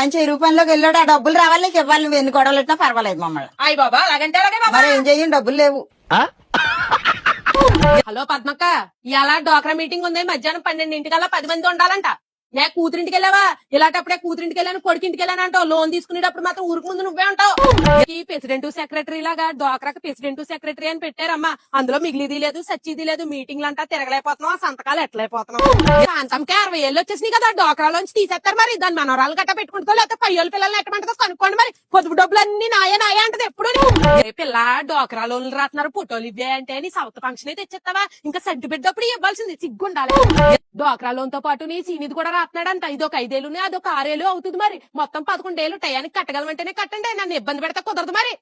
ఆయన చెరువు పనిలోకి వెళ్ళాడు. ఆ డబ్బులు రావాలి, నీకు ఇవ్వాలి. నువ్వు ఎన్ని గొడవలు పెట్టినా పర్వాలేదు మమ్మల్ని. అయ్యి బాబా అలాగంటే అలాగే బాబా. మరి ఏం చెయ్యం, డబ్బులు లేవు. హలో పద్మక్క, ఇలా డోక్రా మీటింగ్ ఉంది. మధ్యాహ్నం 12 10 మంది ఉండాలంట. నే కూతురింటికి వెళ్ళావా? ఇలాంటప్పుడే కూతురింటికి వెళ్ళాను, కొడుకింటికి వెళ్ళాను అంటావు. లోన్ తీసుకునేటప్పుడు మాత్రం ఊరికి ముందు నువ్వే ఉంటావు. ఈ ప్రెసిడెంట్ సెక్రటరీ లాగా డోక్రాకి ప్రెసిడెంట్ సెక్రటరీ అని పెట్టారమ్మా. అందులో మిగిలిది లేదు, సచ్చిది లేదు. మీటింగ్లు అంటా తిరగలేకపోతున్నావు, సంతకాలు ఎట్లయిపోతున్నావు. శాంతంకి 60 ఏళ్ళు వచ్చేసినాయి కదా, డోక్రాలోంచి తీసేస్తారు. మరి దాని మనవరాలు గట్ట పెట్టుకుంటా, లేకపోతే 10 ఏళ్ళ పిల్లల్ని ఎట్టమంటుందో కనుక్కోండి. మరి పొదుపు డబ్బులు అన్ని నాయే నాయే అంటది ఎప్పుడు. పిల్ల డోక్రా లోన్లు రాస్తున్నారు, ఫోటోలు ఇవ్వే అంటే నీ సౌత్ ఫంక్షన్ అయితే తెచ్చేస్తావా? ఇంకా సర్టి పెట్టినప్పుడు ఇవ్వాల్సింది సిగ్గుండాలి. డోక్రా లోన్ తో పాటు నీ సీనిది కూడా రాస్తున్నాడంట. ఇదొక 5 ఏళ్ళు, అదొక 6 ఏళ్ళు అవుతుంది. మరి మొత్తం 11 ఏళ్ళు టయానికి కట్టగలమంటేనే కట్టండి. నన్ను ఇబ్బంది పెడతా కుదరదు. మరి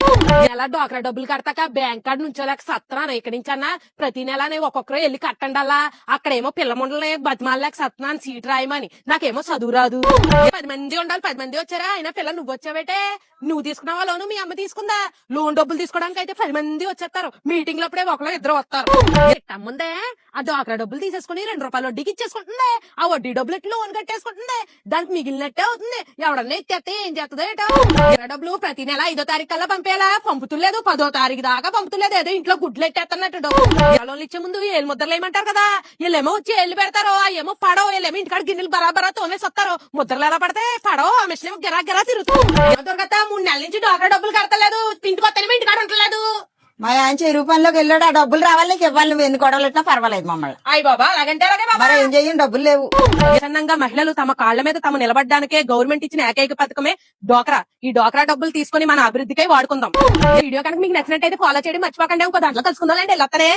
నెల డోక్రా డబ్బులు కడతాక బ్యాంక్ కార్డు నుంచోలేక సత్తున్నాను. ఇక్కడి నుంచి అన్నా ప్రతి నెల ఒక్కొక్కరు వెళ్ళి కట్టండి. అలా అక్కడేమో పిల్ల ముండలే బతిమాలేక సత్తున్నాను సీట్ రాయమని. నాకేమో చదువు రాదు. 10 మంది ఉండాలి, 10 మంది వచ్చారా? అయినా పిల్ల నువ్వు వచ్చావేటే? నువ్వు తీసుకున్నావా లోను? మీ అమ్మ తీసుకుందా? లోన్ డబ్బులు తీసుకోవడానికి అయితే 10 మంది వచ్చేస్తారు. మీటింగ్ లోప్పుడే ఒకరు ఇద్దరు వస్తారు. ముందే ఆ డోక్రా డబ్బులు తీసేసుకుని 2 రూపాయలు వడ్డీకి ఇచ్చేసుకుంటుంది. ఆ వడ్డీ డబ్బులు ఎట్లు లోన్ కట్టేసుకుంటుంది. దానికి మిగిలినట్టే అవుతుంది. ఎవడన్నా ఎత్తేస్తే ఏం చేస్తుందో ఏటో. డబ్బులు ప్రతి నెల 5వ తారీఖు కల్లా పంపేలా, పంపుతులేదు. 10వ తారీఖు దాకా పంపుతులేదు. ఏదో ఇంట్లో గుడ్లు ఎట్టేస్తున్నట్టు. లోన్లు ఇచ్చే ముందు ఏళ్ళు ముద్రలు ఏమంటారు కదా, వీళ్ళేమో వచ్చి ఏళ్ళు పెడతారు. ఏమో పడవ, వీళ్ళేమో ఇంటికాడ గిన్నెలు బరాబరా తోమేసి వస్తారు. ముద్రలు ఎలా పడితే పడవ, ఆ మిషన్ ఏమో గిరా గిరా తిరుగుతుంది. దొరకత 3 నెలల నుంచి డోక్రా డబ్బులు కడతలేదు. ఇంటికి వస్తేనేమో ఇంటికాడ ఉండలేదు. మా ఆయన చెరువు పనిలోకి వెళ్ళాడు. ఆ డబ్బులు రావాలి, నీకు ఇవ్వాలి. నువ్వు ఎన్ని గొడవలు పెట్టినా పర్వాలేదు మమ్మల్ని. అయ్యి బాబా అలాగంటే అలాగే బాబా. మరి ఏం చెయ్యం, డబ్బులు లేవు. ప్రసన్నంగా మహిళలు తమ కాళ్ల మీద తమ నిలబడ్డానికే గవర్నమెంట్ ఇచ్చిన ఏకైక పథకమే డోక్రా. ఈ డోక్రా డబ్బులు తీసుకుని మన అభివృద్ధికై వాడుకుందాం. వీడియో కనుక మీకు నచ్చినట్టయితే ఫాలో చేయడం మర్చిపోకండి. ఇంకో దాంట్లో కలుసుకుందాం అండి.